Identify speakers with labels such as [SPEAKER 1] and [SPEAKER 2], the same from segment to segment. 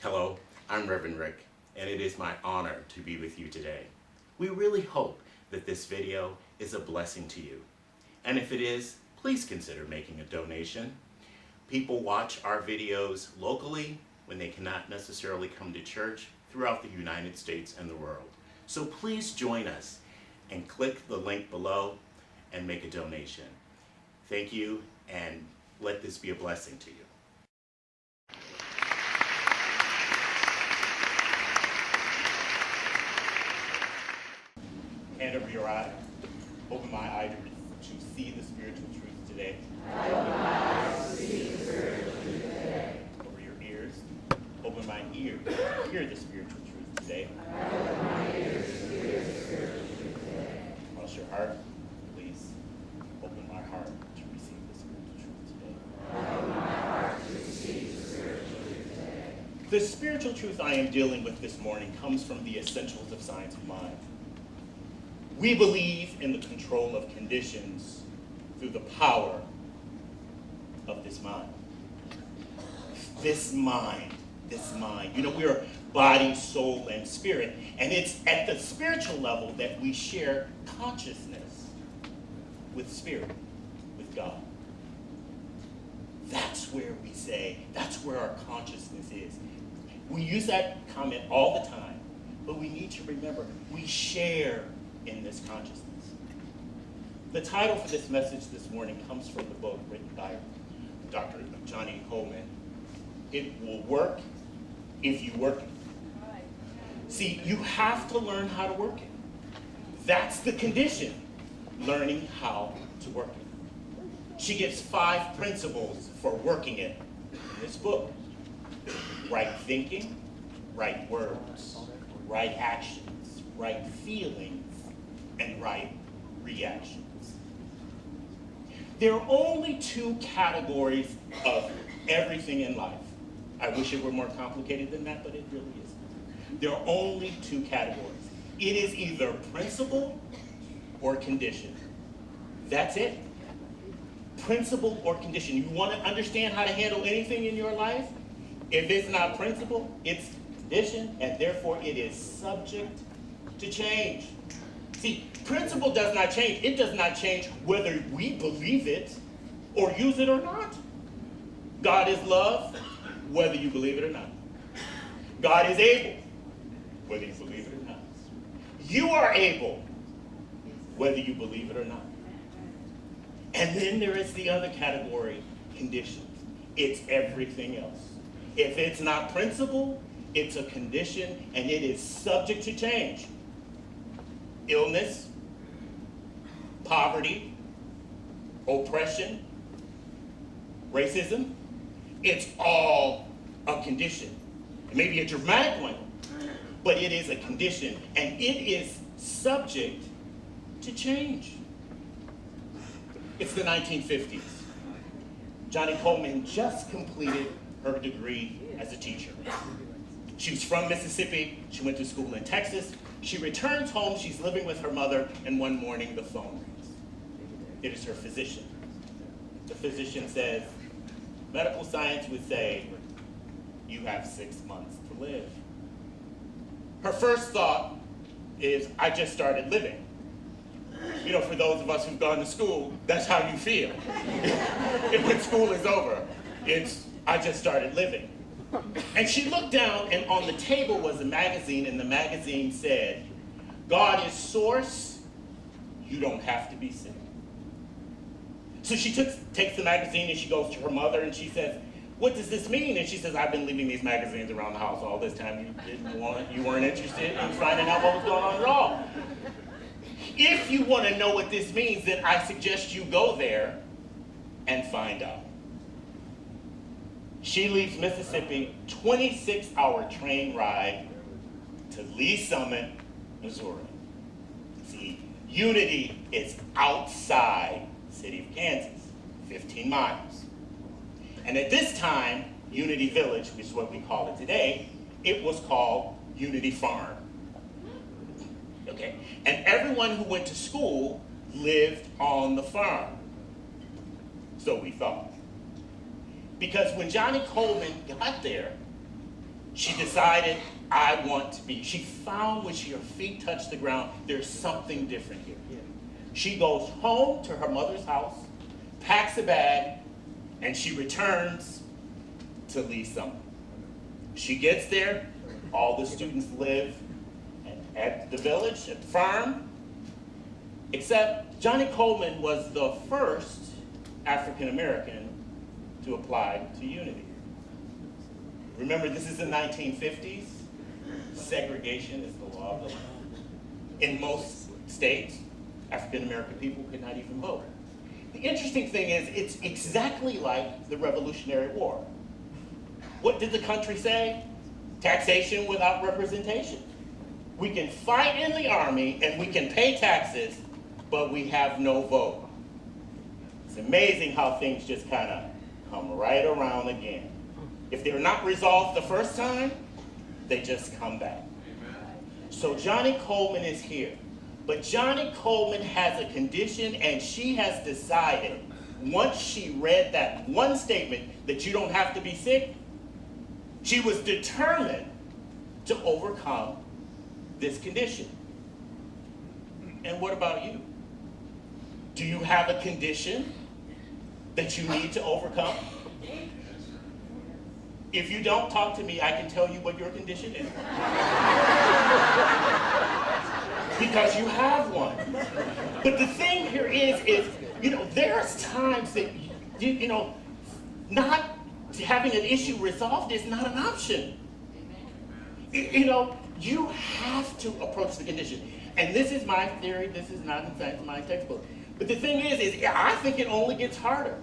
[SPEAKER 1] Hello, I'm Reverend Rick, and it is my honor to be with you today. We really hope that this video is a blessing to you. And if it is, please consider making a donation. People watch our videos locally when they cannot necessarily come to church throughout the United States and the world. So please join us and click the link below and make a donation. Thank you, and let this be a blessing to you. Hand over your eye. Open my eye to see the spiritual truth today.
[SPEAKER 2] I open my eyes to see the spiritual truth today.
[SPEAKER 1] Over your ears. Open my ears to hear the spiritual truth today.
[SPEAKER 2] I open my ears to hear the spiritual truth today.
[SPEAKER 1] Across your heart, please open my heart to receive the spiritual truth today.
[SPEAKER 2] I open my heart to receive the spiritual truth today.
[SPEAKER 1] The spiritual truth I am dealing with this morning comes from the essentials of science of mind. We believe in the control of conditions through the power of this mind. This mind. You know, we are body, soul, and spirit. And it's at the spiritual level that we share consciousness with spirit, with God. That's where we say, that's where our consciousness is. We use that comment all the time, but we need to remember, we share in this consciousness. The title for this message this morning comes from the book written by Dr. Johnnie Colemon. It will work if you work it. See, you have to learn how to work it. That's the condition, learning how to work it. She gives 5 principles for working it in this book. Right thinking, right words, right actions, right feelings, and right reactions. There are only 2 categories of everything in life. I wish it were more complicated than that, but it really isn't. There are only 2 categories. It is either principle or condition. That's it. Principle or condition. You want to understand how to handle anything in your life? If it's not principle, it's condition, and therefore it is subject to change. See, principle does not change. It does not change whether we believe it or use it or not. God is love, whether you believe it or not. God is able, whether you believe it or not. You are able, whether you believe it or not. And then there is the other category, conditions. It's everything else. If it's not principle, it's a condition, and it is subject to change. Illness, poverty, oppression, racism, it's all a condition. It may be a dramatic one, but it is a condition, and it is subject to change. It's the 1950s. Johnnie Colemon just completed her degree as a teacher. She was from Mississippi. She went to school in Texas. She returns home. She's living with her mother, and one morning the phone rings. It is her physician. The physician says, medical science would say, you have 6 months to live. Her first thought is, I just started living. You know, for those of us who've gone to school, that's how you feel. When school is over, it's, I just started living. And she looked down, and on the table was a magazine, and the magazine said, God is source, you don't have to be sick. So she takes the magazine, and she goes to her mother, and she says, what does this mean? And she says, I've been leaving these magazines around the house all this time. You weren't interested in finding out what was going on at all. If you want to know what this means, then I suggest you go there and find out. She leaves Mississippi, 26-hour train ride to Lee Summit, Missouri. See, Unity is outside the city of Kansas, 15 miles. And at this time, Unity Village, which is what we call it today, it was called Unity Farm. Okay? And everyone who went to school lived on the farm. So we thought. Because when Johnnie Colemon got there, She decided, I want to be. She found when her feet touched the ground, there's something different here. She goes home to her mother's house, packs a bag, and she returns to Lee Summer. She gets there, all the students live at the village, at the farm, except Johnnie Colemon was the first African American to apply to Unity. Remember, this is the 1950s. Segregation is the law of the land. In most states, African American people could not even vote. The interesting thing is, it's exactly like the Revolutionary War. What did the country say? Taxation without representation. We can fight in the army and we can pay taxes, but we have no vote. It's amazing how things just kind of come right around again. If they're not resolved the first time, they just come back. So Johnnie Colemon is here. But Johnnie Colemon has a condition, and she has decided, once she read that one statement that you don't have to be sick, she was determined to overcome this condition. And what about you? Do you have a condition that you need to overcome? If you don't talk to me, I can tell you what your condition is. Because you have one. But the thing here is there's times that, not having an issue resolved is not an option. You have to approach the condition. And this is my theory, this is not in fact my textbook. But the thing is I think it only gets harder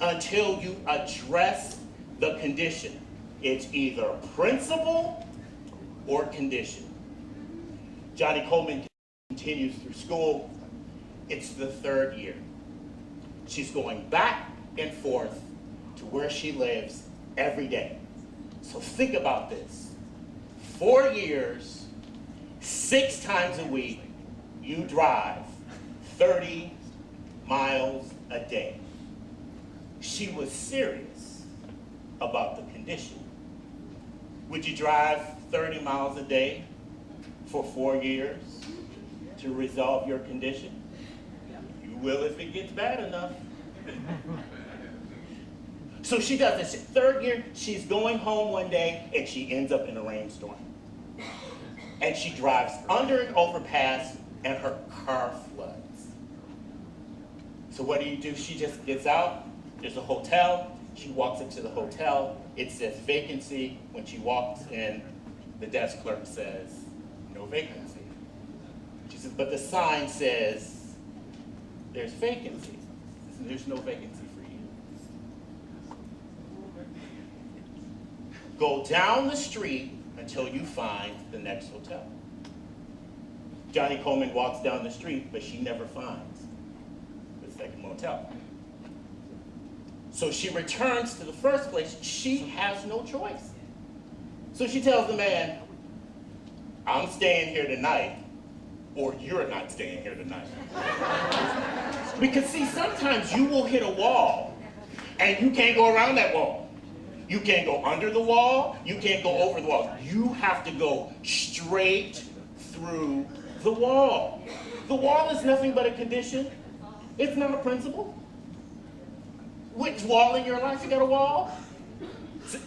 [SPEAKER 1] until you address the condition. It's either principle or condition. Johnnie Colemon continues through school. It's the third year. She's going back and forth to where she lives every day. So think about this. 4 years, 6 times a week, you drive 30 miles a day. She was serious about the condition. Would you drive 30 miles a day for 4 years to resolve your condition? You will if it gets bad enough. So she does this. Third year, she's going home one day and she ends up in a rainstorm. And she drives under an overpass and her car floods. So what do? She just gets out. There's a hotel. She walks into the hotel. It says vacancy. When she walks in, the desk clerk says, no vacancy. She says, but the sign says, there's vacancy. She says, there's no vacancy for you. Go down the street until you find the next hotel. Johnnie Colemon walks down the street, but she never finds the second motel. So she returns to the first place. She has no choice. So she tells the man, I'm staying here tonight, or you're not staying here tonight. Because see, sometimes you will hit a wall, and you can't go around that wall. You can't go under the wall, you can't go over the wall. You have to go straight through the wall. The wall is nothing but a condition. It's not a principle. Which wall in your life? You got a wall?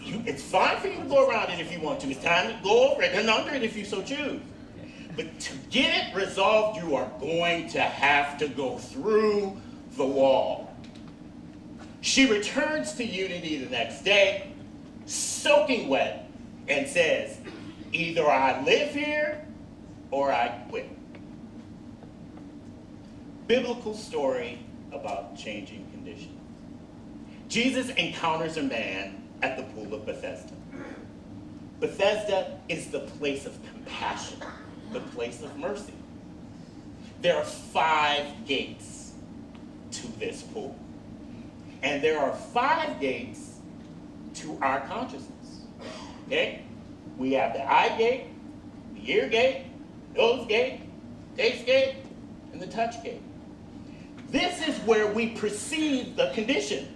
[SPEAKER 1] It's fine for you to go around it if you want to. It's time to go over it and under it if you so choose. But to get it resolved, you are going to have to go through the wall. She returns to Unity the next day, soaking wet, and says, either I live here or I quit. Biblical story about changing conditions. Jesus encounters a man at the pool of Bethesda. Bethesda is the place of compassion, the place of mercy. There are 5 gates to this pool. And there are 5 gates to our consciousness. Okay? We have the eye gate, the ear gate, nose gate, taste gate, and the touch gate. This is where we perceive the condition.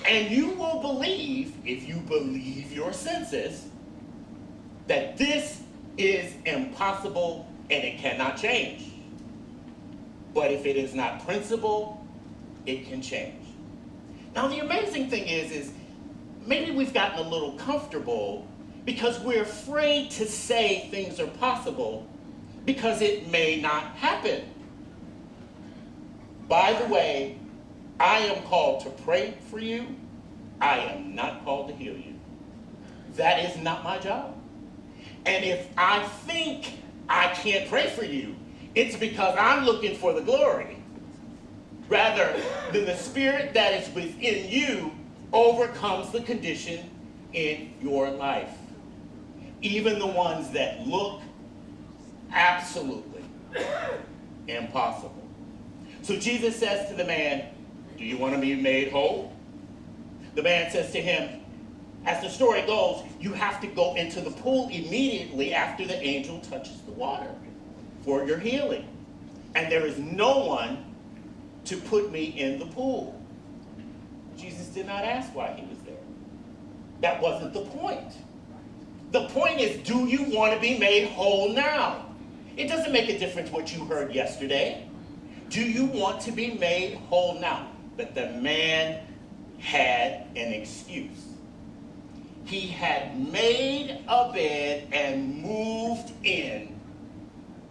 [SPEAKER 1] And you will believe, if you believe your senses, that this is impossible and it cannot change. But if it is not principle, it can change. Now the amazing thing is maybe we've gotten a little comfortable because we're afraid to say things are possible because it may not happen. By the way, I am called to pray for you. I am not called to heal you. That is not my job. And if I think I can't pray for you, it's because I'm looking for the glory rather than the spirit that is within you overcomes the condition in your life. Even the ones that look absolutely impossible. So Jesus says to the man, do you want to be made whole? The man says to him, as the story goes, you have to go into the pool immediately after the angel touches the water for your healing. And there is no one to put me in the pool. Jesus did not ask why he was there. That wasn't the point. The point is, do you want to be made whole now? It doesn't make a difference what you heard yesterday. Do you want to be made whole now? But the man had an excuse. He had made a bed and moved in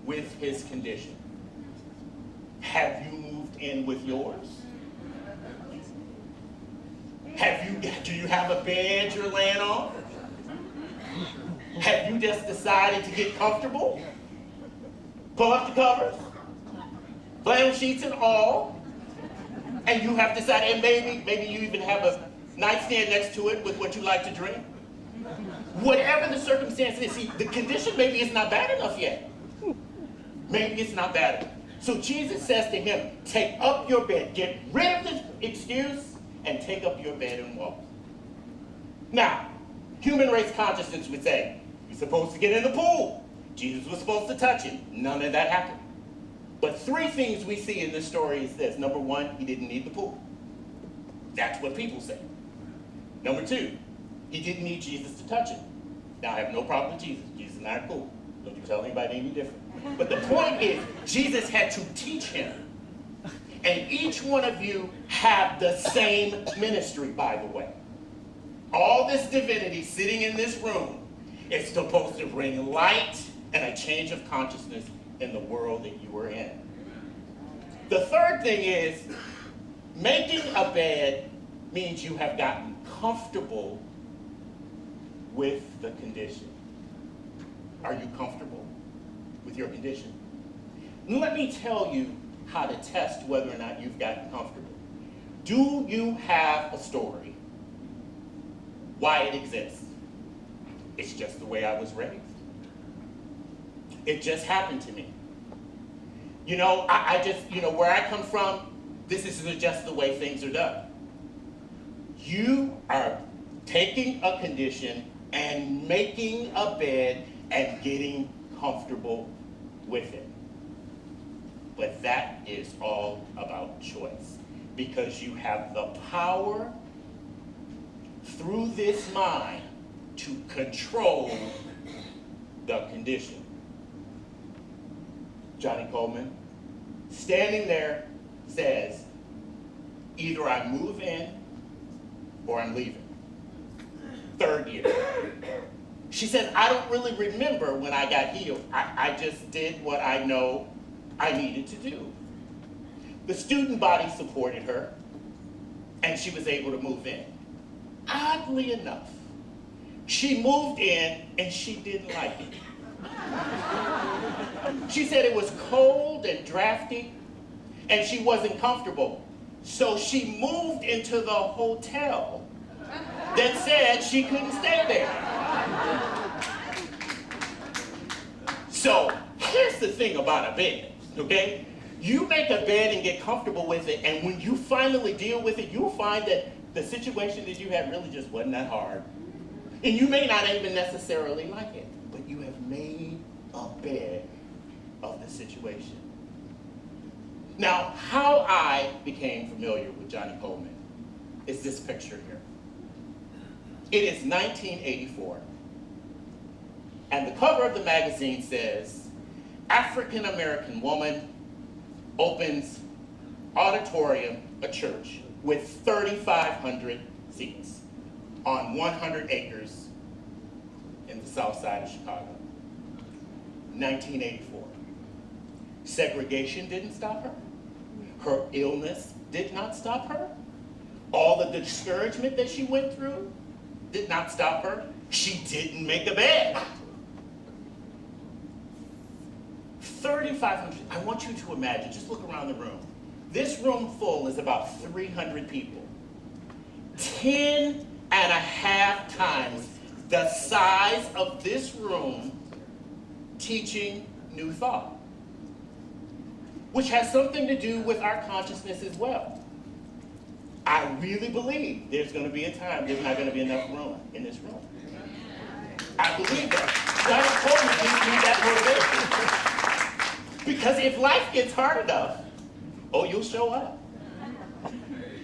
[SPEAKER 1] with his condition. Have you moved in with yours? Do you have a bed you're laying on? Have you just decided to get comfortable? Pull up the covers, flannel sheets and all, and you have decided, and maybe you even have a nightstand next to it with what you like to drink. Whatever the circumstance is, see, the condition maybe is not bad enough yet. Maybe it's not bad enough. So Jesus says to him, take up your bed, get rid of the excuse, and take up your bed and walk. Now, human race consciousness would say, you're supposed to get in the pool. Jesus was supposed to touch him. None of that happened. But three things we see in this story is this. Number one, he didn't need the pool. That's what people say. Number two, he didn't need Jesus to touch him. Now, I have no problem with Jesus. Jesus and I are cool. Don't you tell anybody any different. But the point is, Jesus had to teach him. And each one of you have the same ministry, by the way. All this divinity sitting in this room is supposed to bring light and a change of consciousness in the world that you are in. The third thing is, making a bed means you have gotten comfortable with the condition. Are you comfortable with your condition? Let me tell you how to test whether or not you've gotten comfortable. Do you have a story why it exists? It's just the way I was raised. It just happened to me. You know, I just, where I come from, this is just the way things are done. You are taking a condition and making a bed and getting comfortable with it. But that is all about choice, because you have the power through this mind to control the condition. Johnnie Colemon, standing there, says, either I move in or I'm leaving. Third year. She said, I don't really remember when I got healed. I just did what I know I needed to do. The student body supported her, and she was able to move in. Oddly enough, she moved in and she didn't like it. She said it was cold and drafty, and she wasn't comfortable. So she moved into the hotel that said she couldn't stay there. So here's the thing about a bed, okay? You make a bed and get comfortable with it, and when you finally deal with it, you'll find that the situation that you had really just wasn't that hard. And you may not even necessarily like it, but you have made a bed of the situation. Now, how I became familiar with Johnnie Colemon is this picture here. It is 1984. And the cover of the magazine says, African American woman opens auditorium, a church, with 3,500 seats on 100 acres in the south side of Chicago. 1984. Segregation didn't stop her. Her illness did not stop her. All the discouragement that she went through did not stop her. She didn't make a bed. 3,500. I want you to imagine, just look around the room. This room full is about 300 people. 10 and a half times the size of this room teaching new thought, which has something to do with our consciousness as well. I really believe there's going to be a time there's not going to be enough room in this room. I believe that. Johnnie Colemon gives me that motivation. Because if life gets hard enough, oh, you'll show up.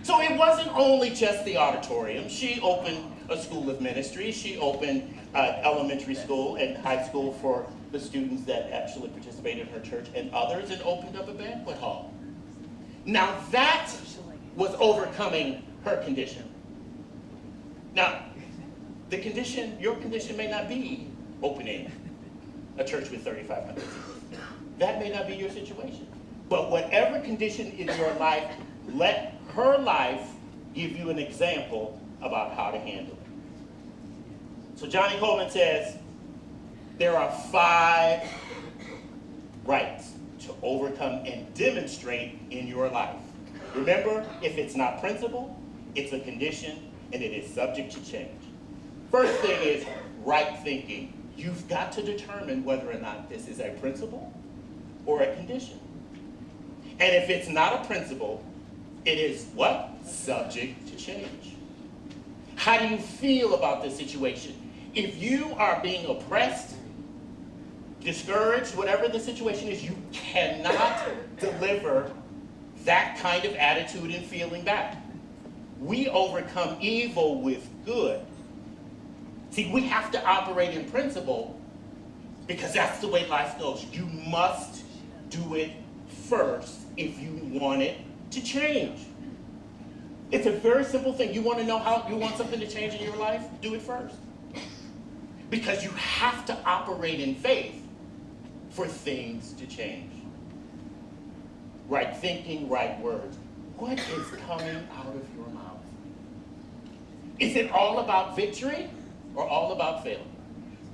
[SPEAKER 1] So it wasn't only just the auditorium. She opened a school of ministry. She opened elementary school and high school for the students that actually participated in her church and others, and opened up a banquet hall. Now that was overcoming her condition. Now, the condition, your condition may not be opening a church with 3,500 seats. That may not be your situation. But whatever condition in your life, let her life give you an example about how to handle it. So Johnnie Colemon says, there are 5 rights to overcome and demonstrate in your life. Remember, if it's not principle, it's a condition, and it is subject to change. First thing is right thinking. You've got to determine whether or not this is a principle or a condition. And if it's not a principle, it is what? Subject to change. How do you feel about this situation? If you are being oppressed, discouraged, whatever the situation is, you cannot deliver that kind of attitude and feeling back. We overcome evil with good. See, we have to operate in principle because that's the way life goes. You must do it first if you want it to change. It's a very simple thing. You want to know how you want something to change in your life? Do it first. Because you have to operate in faith for things to change. Right thinking, right words. What is coming out of your mouth? Is it all about victory or all about failure?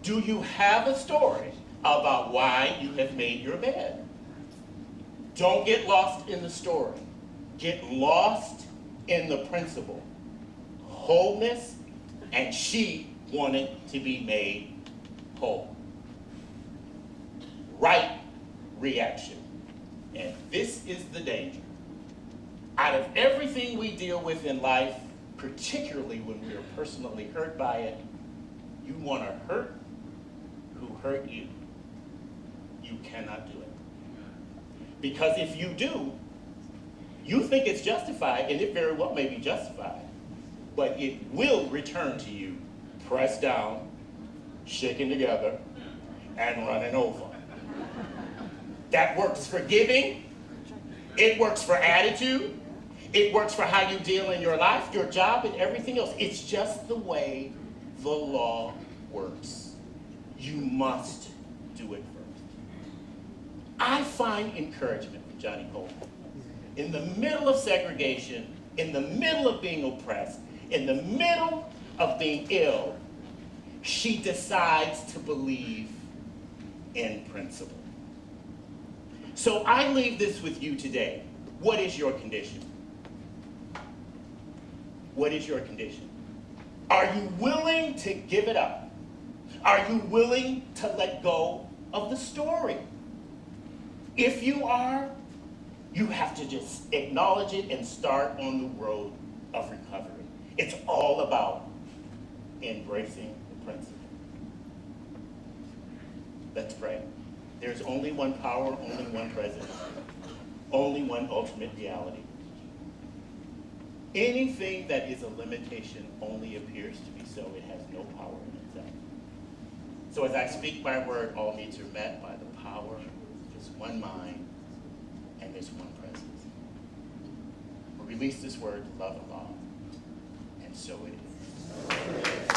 [SPEAKER 1] Do you have a story about why you have made your bed? Don't get lost in the story. Get lost in the principle. Wholeness, and she wanted to be made whole. Right reaction. And this is the danger. Out of everything we deal with in life, particularly when we are personally hurt by it, you want to hurt who hurt you. You cannot do it. Because if you do, you think it's justified, and it very well may be justified, but it will return to you, pressed down, shaken together, and running over. That works for giving, it works for attitude, it works for how you deal in your life, your job, and everything else. It's just the way the law works. You must do it first. I find encouragement with Johnnie Colemon. In the middle of segregation, in the middle of being oppressed, in the middle of being ill, she decides to believe in principle. So I leave this with you today. What is your condition? What is your condition? Are you willing to give it up? Are you willing to let go of the story? If you are, you have to just acknowledge it and start on the road of recovery. It's all about embracing the principle. Let's pray. There's only one power, only one presence, only one ultimate reality. Anything that is a limitation only appears to be so. It has no power in itself. So as I speak my word, all needs are met by the power of this one mind and this one presence. We release this word, love and law, and so it is.